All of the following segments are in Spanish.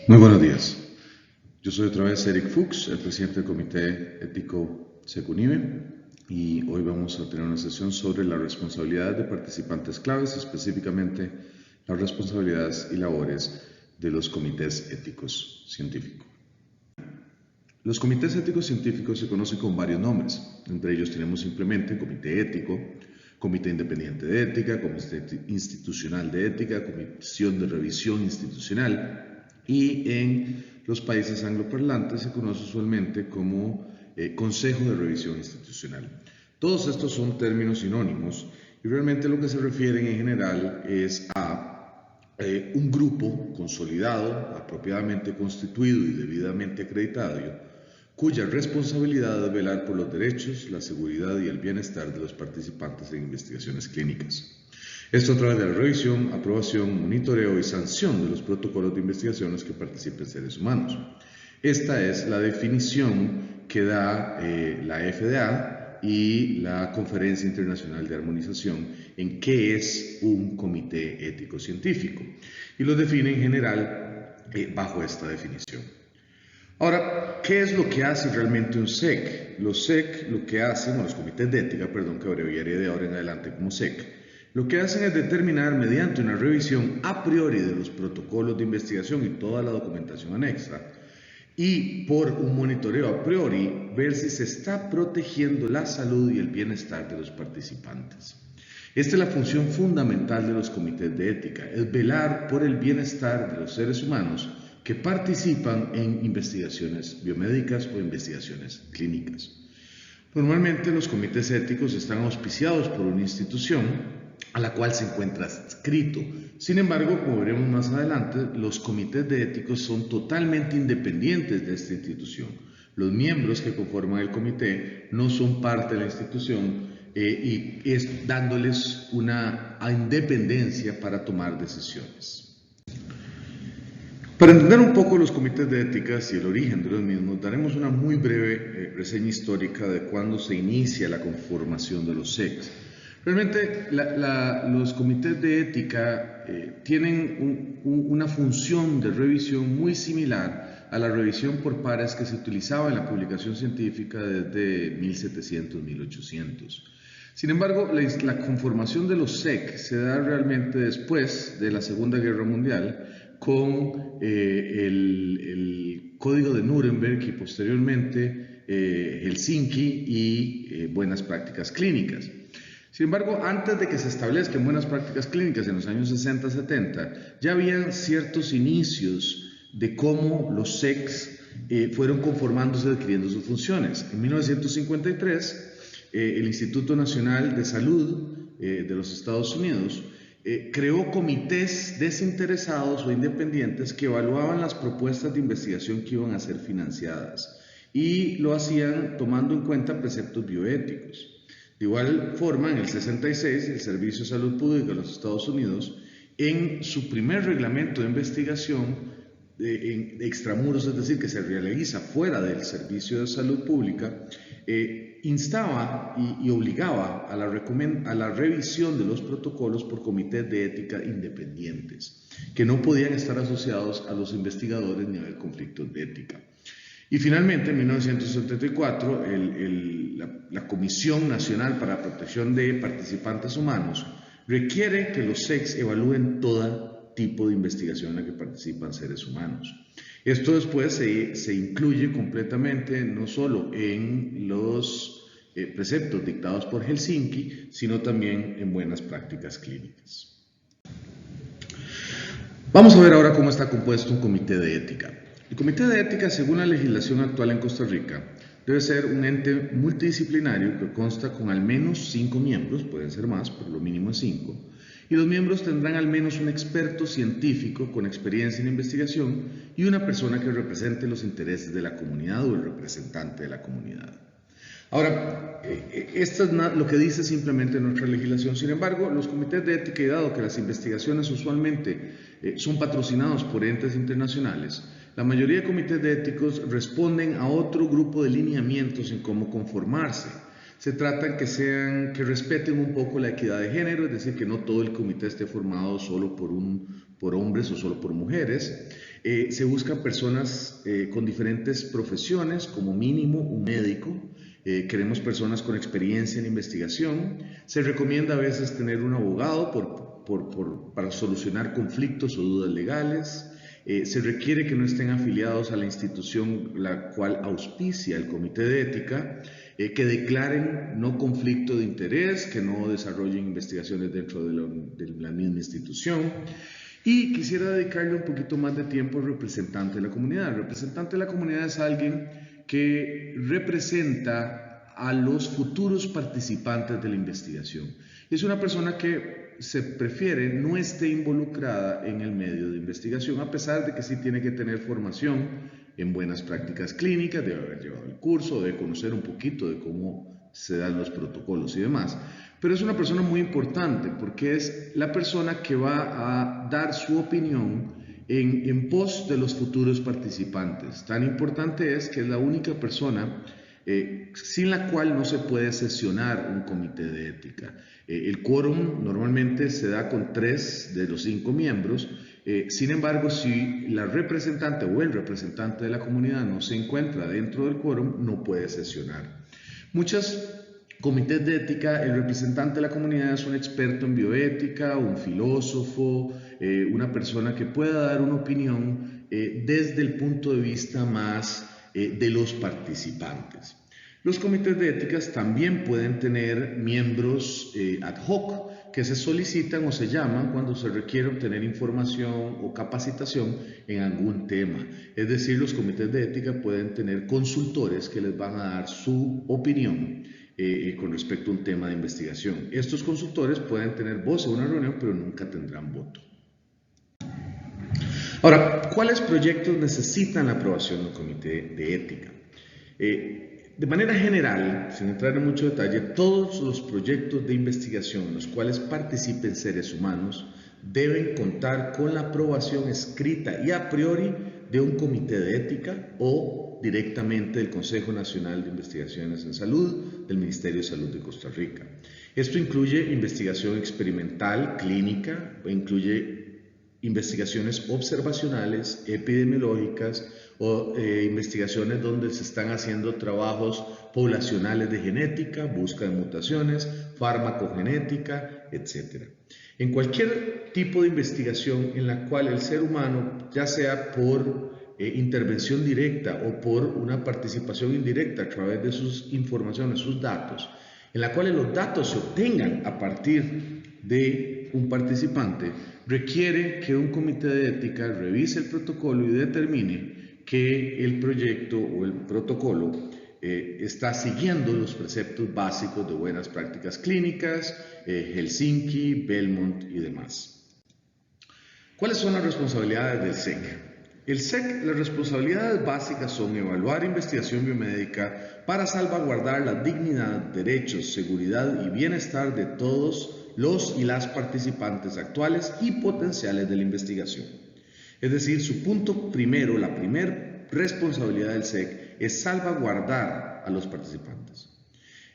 Muy buenos días. Yo soy otra vez Eric Fuchs, el presidente del Comité Ético Secunive, y hoy vamos a tener una sesión sobre las responsabilidades de participantes claves, específicamente las responsabilidades y labores de los comités éticos científicos. Los comités éticos científicos se conocen con varios nombres. Entre ellos tenemos simplemente comité ético, comité independiente de ética, comité institucional de ética, comisión de revisión institucional, y en los países angloparlantes se conoce usualmente como Consejo de Revisión Institucional. Todos estos son términos sinónimos y realmente lo que se refieren en general es a un grupo consolidado, apropiadamente constituido y debidamente acreditado, cuya responsabilidad es velar por los derechos, la seguridad y el bienestar de los participantes en investigaciones clínicas. Esto a través de la revisión, aprobación, monitoreo y sanción de los protocolos de investigaciones que participen seres humanos. Esta es la definición que da la FDA y la Conferencia Internacional de Armonización en qué es un comité ético científico, y lo define en general bajo esta definición. Ahora, ¿qué es lo que hace realmente un SEC? Los SEC lo que hacen, o los comités de ética, perdón, que abreviaré de ahora en adelante como SEC, lo que hacen es determinar mediante una revisión a priori de los protocolos de investigación y toda la documentación anexa, y por un monitoreo a priori, ver si se está protegiendo la salud y el bienestar de los participantes. Esta es la función fundamental de los comités de ética, es velar por el bienestar de los seres humanos que participan en investigaciones biomédicas o investigaciones clínicas. Normalmente los comités éticos están auspiciados por una institución a la cual se encuentra adscrito. Sin embargo, como veremos más adelante, los comités de éticos son totalmente independientes de esta institución. Los miembros que conforman el comité no son parte de la institución y es dándoles una independencia para tomar decisiones. Para entender un poco los comités de éticas y el origen de los mismos, daremos una muy breve reseña histórica de cuándo se inicia la conformación de los SECs. Realmente los comités de ética tienen una función de revisión muy similar a la revisión por pares que se utilizaba en la publicación científica desde 1700-1800. Sin embargo, la conformación de los SEC se da realmente después de la Segunda Guerra Mundial, con el Código de Nuremberg y posteriormente Helsinki y buenas prácticas clínicas. Sin embargo, antes de que se establezcan buenas prácticas clínicas en los años 60-70, ya habían ciertos inicios de cómo los SECs fueron conformándose y adquiriendo sus funciones. En 1953, el Instituto Nacional de Salud de los Estados Unidos creó comités desinteresados o independientes que evaluaban las propuestas de investigación que iban a ser financiadas, y lo hacían tomando en cuenta preceptos bioéticos. De igual forma, en el 66, el Servicio de Salud Pública de los Estados Unidos, en su primer reglamento de investigación en extramuros, es decir, que se realiza fuera del Servicio de Salud Pública, instaba y obligaba a la revisión de los protocolos por comités de ética independientes, que no podían estar asociados a los investigadores ni a haber conflictos de ética. Y finalmente, en 1974, la Comisión Nacional para la Protección de Participantes Humanos requiere que los SECs evalúen todo tipo de investigación en la que participan seres humanos. Esto después se incluye completamente no solo en los preceptos dictados por Helsinki, sino también en buenas prácticas clínicas. Vamos a ver ahora cómo está compuesto un comité de ética. El comité de ética, según la legislación actual en Costa Rica, debe ser un ente multidisciplinario que consta con al menos 5 miembros, pueden ser más, pero lo mínimo es 5, y los miembros tendrán al menos un experto científico con experiencia en investigación y una persona que represente los intereses de la comunidad o el representante de la comunidad. Ahora, esto es lo que dice simplemente nuestra legislación. Sin embargo, los comités de ética, y dado que las investigaciones usualmente son patrocinados por entes internacionales, la mayoría de comités de éticos responden a otro grupo de lineamientos en cómo conformarse. Se trata en que respeten un poco la equidad de género, es decir, que no todo el comité esté formado solo por hombres o solo por mujeres. Se buscan personas con diferentes profesiones, como mínimo un médico. Queremos personas con experiencia en investigación. Se recomienda a veces tener un abogado para solucionar conflictos o dudas legales. Se requiere que no estén afiliados a la institución la cual auspicia el Comité de Ética, que declaren no conflicto de interés, que no desarrollen investigaciones dentro de la misma institución. Y quisiera dedicarle un poquito más de tiempo al representante de la comunidad. El representante de la comunidad es alguien que representa a los futuros participantes de la investigación. Es una persona que se prefiere no esté involucrada en el medio de investigación, a pesar de que sí tiene que tener formación en buenas prácticas clínicas, debe haber llevado el curso, debe conocer un poquito de cómo se dan los protocolos y demás. Pero es una persona muy importante porque es la persona que va a dar su opinión en pos de los futuros participantes. Tan importante es que es la única persona sin la cual no se puede sesionar un comité de ética. El quórum normalmente se da con 3 de los 5 miembros. Sin embargo, si la representante o el representante de la comunidad no se encuentra dentro del quórum, no puede sesionar. Muchos comités de ética, el representante de la comunidad es un experto en bioética, un filósofo, una persona que pueda dar una opinión desde el punto de vista más de los participantes. Los comités de éticas también pueden tener miembros ad hoc que se solicitan o se llaman cuando se requiere obtener información o capacitación en algún tema. Es decir, los comités de ética pueden tener consultores que les van a dar su opinión con respecto a un tema de investigación. Estos consultores pueden tener voz en una reunión, pero nunca tendrán voto. Ahora, ¿cuáles proyectos necesitan la aprobación del comité de ética? De manera general, sin entrar en mucho detalle, todos los proyectos de investigación en los cuales participen seres humanos deben contar con la aprobación escrita y a priori de un comité de ética o directamente del Consejo Nacional de Investigaciones en Salud del Ministerio de Salud de Costa Rica. Esto incluye investigación experimental, clínica, incluye investigaciones observacionales, epidemiológicas o investigaciones donde se están haciendo trabajos poblacionales de genética, búsqueda de mutaciones, farmacogenética, etc. En cualquier tipo de investigación en la cual el ser humano, ya sea por intervención directa o por una participación indirecta a través de sus informaciones, sus datos, en la cual los datos se obtengan a partir de un participante, requiere que un comité de ética revise el protocolo y determine que el proyecto o el protocolo está siguiendo los preceptos básicos de buenas prácticas clínicas, Helsinki, Belmont y demás. ¿Cuáles son las responsabilidades del SEC? El SEC, las responsabilidades básicas son evaluar investigación biomédica para salvaguardar la dignidad, derechos, seguridad y bienestar de todos los y las participantes actuales y potenciales de la investigación. Es decir, su punto primero, la primera responsabilidad del SEC es salvaguardar a los participantes.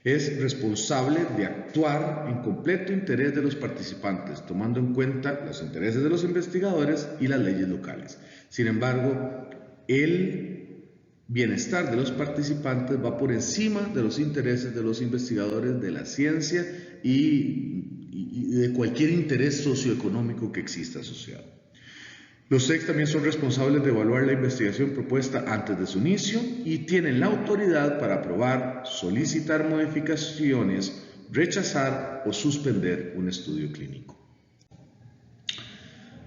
Es responsable de actuar en completo interés de los participantes, tomando en cuenta los intereses de los investigadores y las leyes locales. Sin embargo, el bienestar de los participantes va por encima de los intereses de los investigadores, de la ciencia y de cualquier interés socioeconómico que exista asociado. Los SEC también son responsables de evaluar la investigación propuesta antes de su inicio y tienen la autoridad para aprobar, solicitar modificaciones, rechazar o suspender un estudio clínico.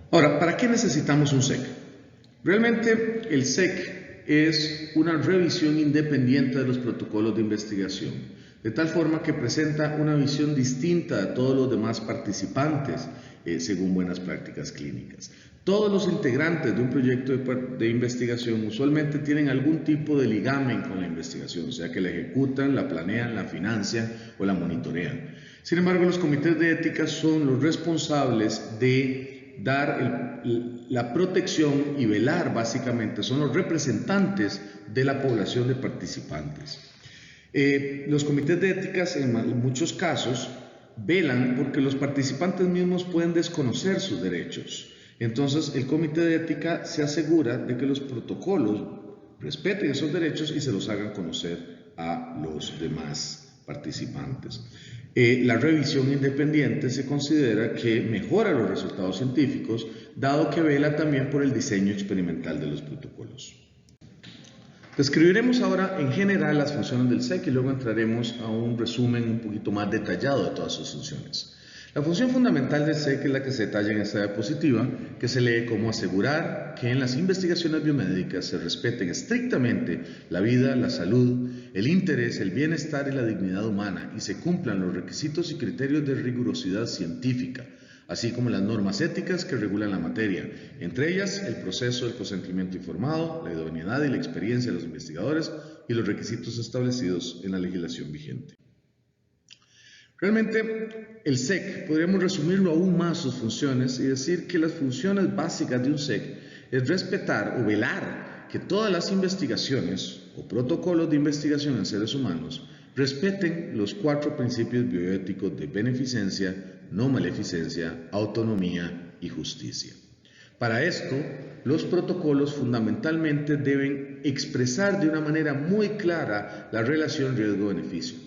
Ahora, ¿para qué necesitamos un SEC? Realmente el SEC es una revisión independiente de los protocolos de investigación, de tal forma que presenta una visión distinta a todos los demás participantes según buenas prácticas clínicas. Todos los integrantes de un proyecto de investigación usualmente tienen algún tipo de ligamen con la investigación, o sea que la ejecutan, la planean, la financian o la monitorean. Sin embargo, los comités de ética son los responsables de dar la protección y velar, básicamente, son los representantes de la población de participantes. Los comités de éticas en muchos casos velan porque los participantes mismos pueden desconocer sus derechos. Entonces, el comité de ética se asegura de que los protocolos respeten esos derechos y se los hagan conocer a los demás participantes. La revisión independiente se considera que mejora los resultados científicos, dado que vela también por el diseño experimental de los protocolos. Describiremos ahora en general las funciones del SEC y luego entraremos a un resumen un poquito más detallado de todas sus funciones. La función fundamental del SEC es la que se detalla en esta diapositiva, que se lee como asegurar que en las investigaciones biomédicas se respeten estrictamente la vida, la salud, el interés, el bienestar y la dignidad humana y se cumplan los requisitos y criterios de rigurosidad científica, así como las normas éticas que regulan la materia, entre ellas el proceso del consentimiento informado, la idoneidad y la experiencia de los investigadores y los requisitos establecidos en la legislación vigente. Realmente, el SEC, podríamos resumirlo aún más sus funciones y decir que las funciones básicas de un SEC es respetar o velar que todas las investigaciones o protocolos de investigación en seres humanos respeten los 4 principios bioéticos de beneficencia, no maleficencia, autonomía y justicia. Para esto, los protocolos fundamentalmente deben expresar de una manera muy clara la relación riesgo-beneficio.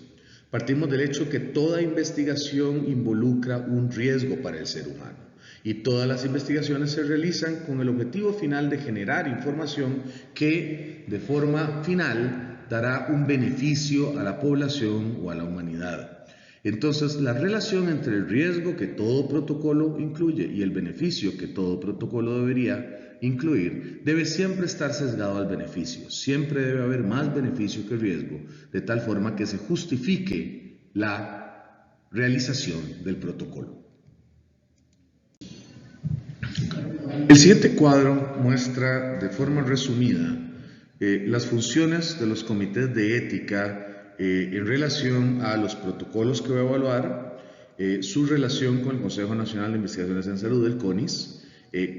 Partimos del hecho que toda investigación involucra un riesgo para el ser humano y todas las investigaciones se realizan con el objetivo final de generar información que de forma final dará un beneficio a la población o a la humanidad. Entonces, la relación entre el riesgo que todo protocolo incluye y el beneficio que todo protocolo debería incluir debe siempre estar sesgado al beneficio. Siempre debe haber más beneficio que riesgo, de tal forma que se justifique la realización del protocolo. El siguiente cuadro muestra de forma resumida las funciones de los comités de ética en relación a los protocolos que voy a evaluar, su relación con el Consejo Nacional de Investigaciones en Salud, el CONIS,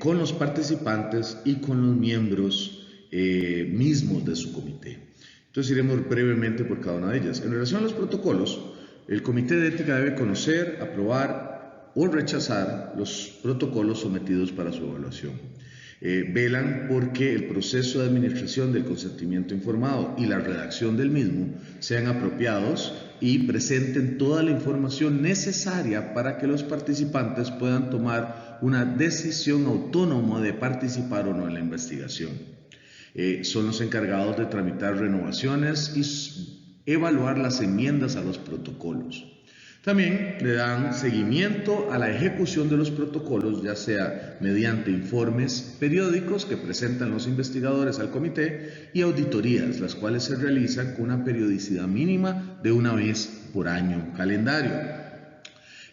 con los participantes y con los miembros mismos de su comité. Entonces iremos brevemente por cada una de ellas. En relación a los protocolos, el comité de ética debe conocer, aprobar o rechazar los protocolos sometidos para su evaluación. Velan porque el proceso de administración del consentimiento informado y la redacción del mismo sean apropiados y presenten toda la información necesaria para que los participantes puedan tomar una decisión autónoma de participar o no en la investigación. Son los encargados de tramitar renovaciones y evaluar las enmiendas a los protocolos. También le dan seguimiento a la ejecución de los protocolos, ya sea mediante informes periódicos que presentan los investigadores al comité y auditorías, las cuales se realizan con una periodicidad mínima de una vez por año calendario.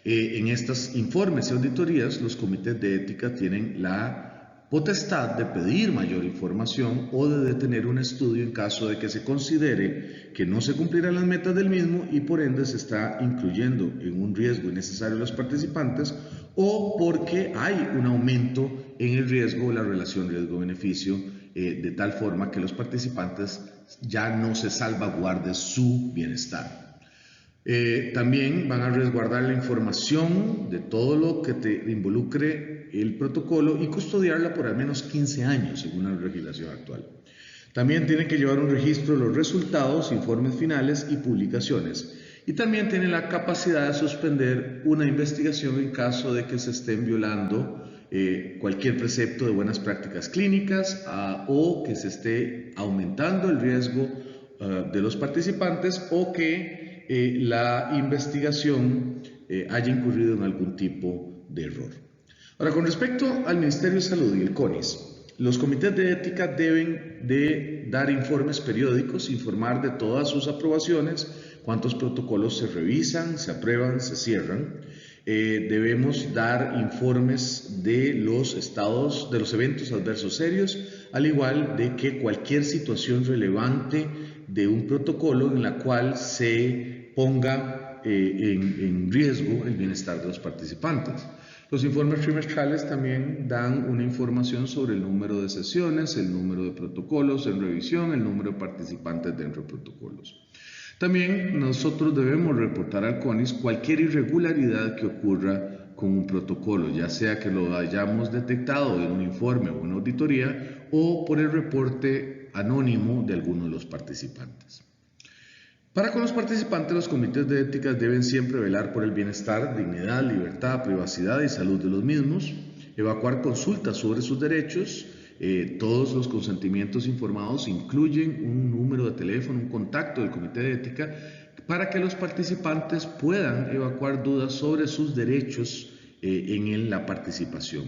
En estos informes y auditorías, los comités de ética tienen la potestad de pedir mayor información o de detener un estudio en caso de que se considere que no se cumplirán las metas del mismo y por ende se está incluyendo en un riesgo innecesario a los participantes o porque hay un aumento en el riesgo o la relación riesgo-beneficio de tal forma que los participantes ya no se salvaguarde su bienestar. También van a resguardar la información de todo lo que te involucre el protocolo y custodiarla por al menos 15 años según la legislación actual. También tienen que llevar un registro de los resultados, informes finales y publicaciones. Y también tienen la capacidad de suspender una investigación en caso de que se estén violando cualquier precepto de buenas prácticas clínicas o que se esté aumentando el riesgo de los participantes o que la investigación haya incurrido en algún tipo de error. Ahora, con respecto al Ministerio de Salud y el CONIS, los comités de ética deben de dar informes periódicos, informar de todas sus aprobaciones, cuántos protocolos se revisan, se aprueban, se cierran. Debemos dar informes de los estados, de los eventos adversos serios, al igual de que cualquier situación relevante de un protocolo en la cual se ponga en riesgo el bienestar de los participantes. Los informes trimestrales también dan una información sobre el número de sesiones, el número de protocolos en revisión, el número de participantes dentro de protocolos. También nosotros debemos reportar al CONIS cualquier irregularidad que ocurra con un protocolo, ya sea que lo hayamos detectado en un informe o una auditoría o por el reporte anónimo de alguno de los participantes. Para con los participantes, los comités de ética deben siempre velar por el bienestar, dignidad, libertad, privacidad y salud de los mismos, evacuar consultas sobre sus derechos. Todos los consentimientos informados incluyen un número de teléfono, un contacto del comité de ética para que los participantes puedan evacuar dudas sobre sus derechos en la participación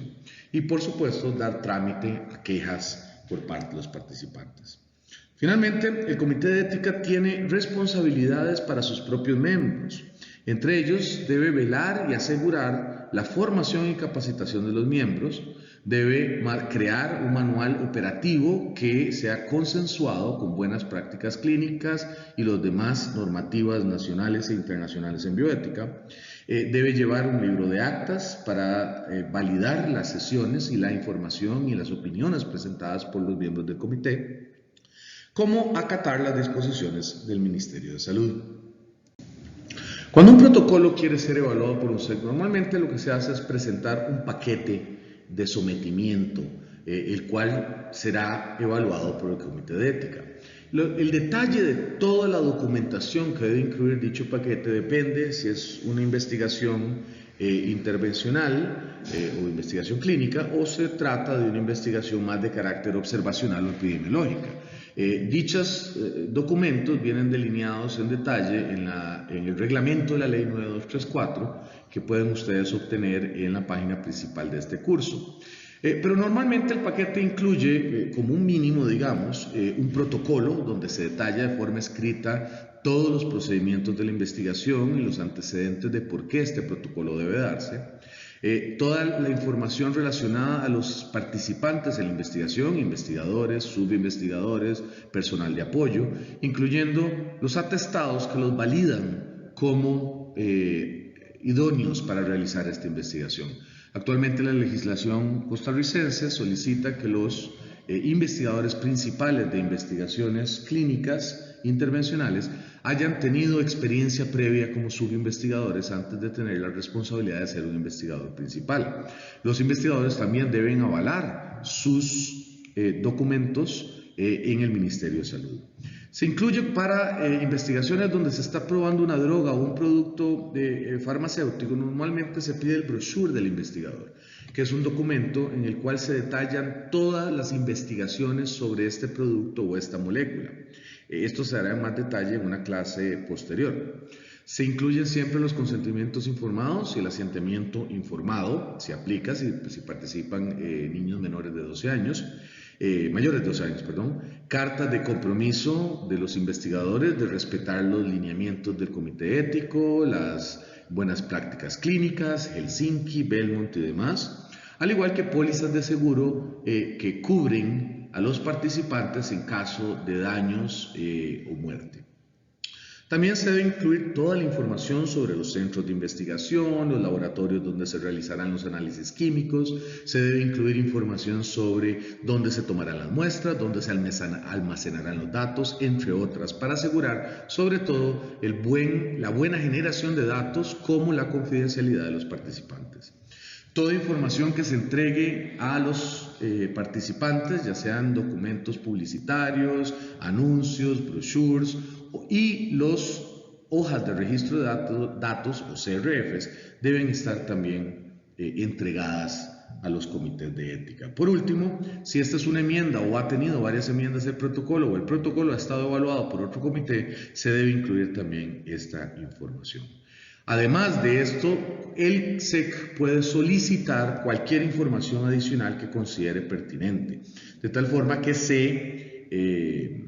y, por supuesto, dar trámite a quejas por parte de los participantes. Finalmente, el Comité de Ética tiene responsabilidades para sus propios miembros. Entre ellos, debe velar y asegurar la formación y capacitación de los miembros, debe crear un manual operativo que sea consensuado con buenas prácticas clínicas y las demás normativas nacionales e internacionales en bioética, debe llevar un libro de actas para validar las sesiones y la información y las opiniones presentadas por los miembros del comité, como acatar las disposiciones del Ministerio de Salud. Cuando un protocolo quiere ser evaluado por un SEC, normalmente lo que se hace es presentar un paquete de sometimiento, el cual será evaluado por el Comité de Ética. El detalle de toda la documentación que debe incluir dicho paquete depende si es una investigación intervencional o investigación clínica o se trata de una investigación más de carácter observacional o epidemiológica. Dichos documentos vienen delineados en detalle en el reglamento de la ley 9234 que pueden ustedes obtener en la página principal de este curso. Pero normalmente el paquete incluye, como un mínimo, digamos, un protocolo donde se detalla de forma escrita todos los procedimientos de la investigación y los antecedentes de por qué este protocolo debe darse. Toda la información relacionada a los participantes en la investigación, investigadores, subinvestigadores, personal de apoyo, incluyendo los atestados que los validan como idóneos para realizar esta investigación. Actualmente la legislación costarricense solicita que los investigadores principales de investigaciones clínicas intervencionales hayan tenido experiencia previa como subinvestigadores antes de tener la responsabilidad de ser un investigador principal. Los investigadores también deben avalar sus documentos en el Ministerio de Salud. Se incluye para investigaciones donde se está probando una droga o un producto farmacéutico, normalmente se pide el brochure del investigador, que es un documento en el cual se detallan todas las investigaciones sobre este producto o esta molécula. Esto se hará en más detalle en una clase posterior. Se incluyen siempre los consentimientos informados y el asentimiento informado, se aplica si participan niños menores de 12 años. Mayores de 12 años, cartas de compromiso de los investigadores de respetar los lineamientos del comité ético, las buenas prácticas clínicas, Helsinki, Belmont y demás, al igual que pólizas de seguro que cubren a los participantes en caso de daños o muerte. También se debe incluir toda la información sobre los centros de investigación, los laboratorios donde se realizarán los análisis químicos, se debe incluir información sobre dónde se tomarán las muestras, dónde se almacenarán los datos, entre otras, para asegurar sobre todo la buena generación de datos como la confidencialidad de los participantes. Toda información que se entregue a los participantes, ya sean documentos publicitarios, anuncios, brochures y las hojas de registro de datos o CRFs, deben estar también entregadas a los comités de ética. Por último, si esta es una enmienda o ha tenido varias enmiendas del protocolo o el protocolo ha estado evaluado por otro comité, se debe incluir también esta información. Además de esto, el SEC puede solicitar cualquier información adicional que considere pertinente, de tal forma que se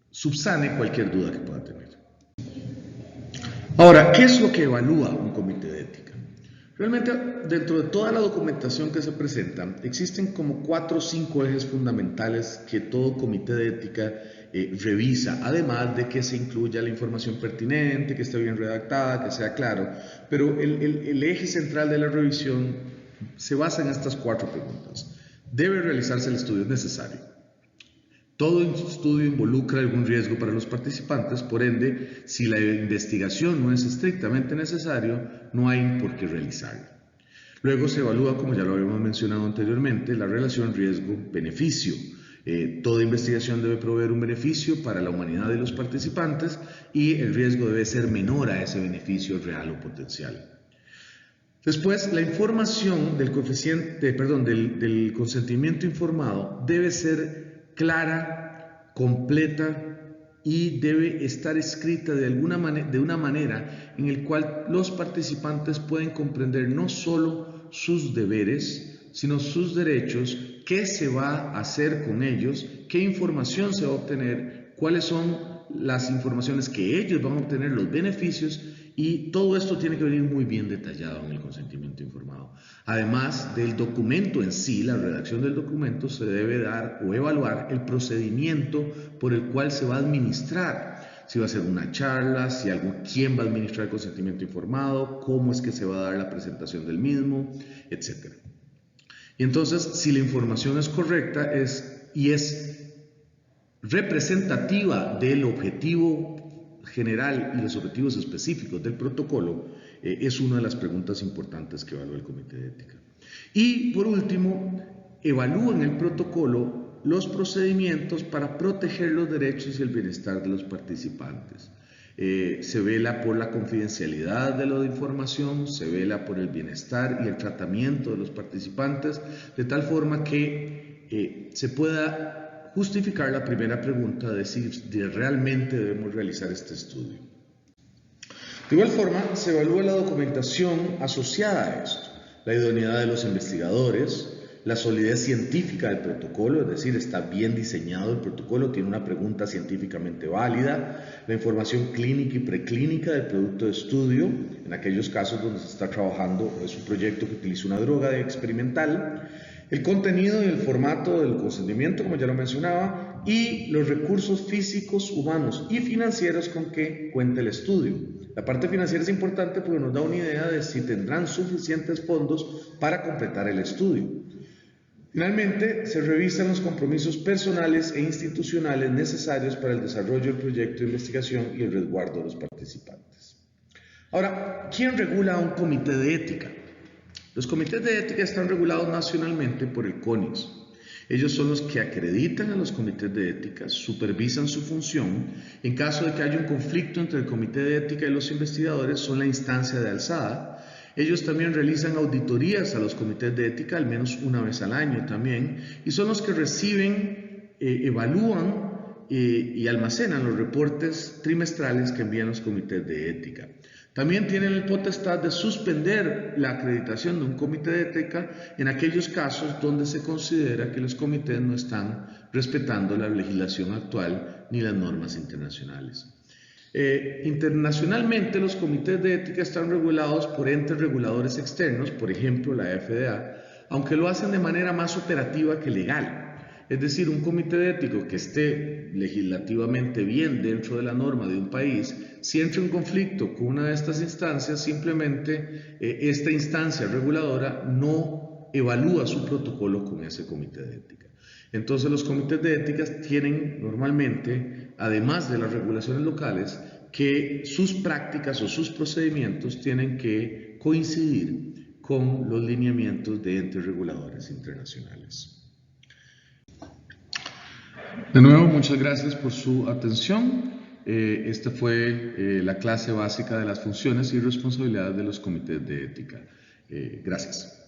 subsane cualquier duda que pueda tener. Ahora, ¿qué es lo que evalúa un comité de ética? Realmente, dentro de toda la documentación que se presenta, existen como 4 o 5 ejes fundamentales que todo comité de ética revisa, además de que se incluya la información pertinente, que esté bien redactada, que sea claro, pero el eje central de la revisión se basa en estas 4 preguntas. ¿Debe realizarse el estudio necesario? Todo estudio involucra algún riesgo para los participantes, por ende, si la investigación no es estrictamente necesario, no hay por qué realizarla. Luego se evalúa, como ya lo habíamos mencionado anteriormente, la relación riesgo-beneficio. Toda investigación debe proveer un beneficio para la humanidad y los participantes y el riesgo debe ser menor a ese beneficio real o potencial. Después, la información del del consentimiento informado debe ser clara, completa y debe estar escrita de una manera en la cual los participantes pueden comprender no solo sus deberes, sino sus derechos, qué se va a hacer con ellos, qué información se va a obtener, cuáles son las informaciones que ellos van a obtener, los beneficios, y todo esto tiene que venir muy bien detallado en el consentimiento informado. Además del documento en sí, la redacción del documento, se debe dar o evaluar el procedimiento por el cual se va a administrar. Si va a ser una charla, quién va a administrar el consentimiento informado, cómo es que se va a dar la presentación del mismo, etc. Y entonces, si la información es correcta y es representativa del objetivo general y los objetivos específicos del protocolo, es una de las preguntas importantes que evalúa el Comité de Ética. Y por último, evalúan el protocolo los procedimientos para proteger los derechos y el bienestar de los participantes. Se vela por la confidencialidad de la información, se vela por el bienestar y el tratamiento de los participantes, de tal forma que se pueda justificar la primera pregunta de si realmente debemos realizar este estudio. De igual forma, se evalúa la documentación asociada a esto, la idoneidad de los investigadores, la solidez científica del protocolo, es decir, está bien diseñado el protocolo, tiene una pregunta científicamente válida, la información clínica y preclínica del producto de estudio, en aquellos casos donde se está trabajando, es un proyecto que utiliza una droga experimental, el contenido y el formato del consentimiento, como ya lo mencionaba, y los recursos físicos, humanos y financieros con que cuenta el estudio. La parte financiera es importante porque nos da una idea de si tendrán suficientes fondos para completar el estudio. Finalmente, se revisan los compromisos personales e institucionales necesarios para el desarrollo del proyecto de investigación y el resguardo de los participantes. Ahora, ¿quién regula a un comité de ética? Los comités de ética están regulados nacionalmente por el CONICS. Ellos son los que acreditan a los comités de ética, supervisan su función. En caso de que haya un conflicto entre el comité de ética y los investigadores, son la instancia de alzada. Ellos también realizan auditorías a los comités de ética al menos una vez al año también, y son los que reciben, evalúan y almacenan los reportes trimestrales que envían los comités de ética. También tienen la potestad de suspender la acreditación de un comité de ética en aquellos casos donde se considera que los comités no están respetando la legislación actual ni las normas internacionales. Internacionalmente, los comités de ética están regulados por entes reguladores externos, por ejemplo la FDA, aunque lo hacen de manera más operativa que legal. Es decir, un comité de ética que esté legislativamente bien dentro de la norma de un país, si entra en conflicto con una de estas instancias, simplemente esta instancia reguladora no evalúa su protocolo con ese comité de ética. Entonces los comités de ética tienen normalmente, además de las regulaciones locales, que sus prácticas o sus procedimientos tienen que coincidir con los lineamientos de entes reguladores internacionales. De nuevo, muchas gracias por su atención. Esta fue la clase básica de las funciones y responsabilidades de los comités de ética. Gracias.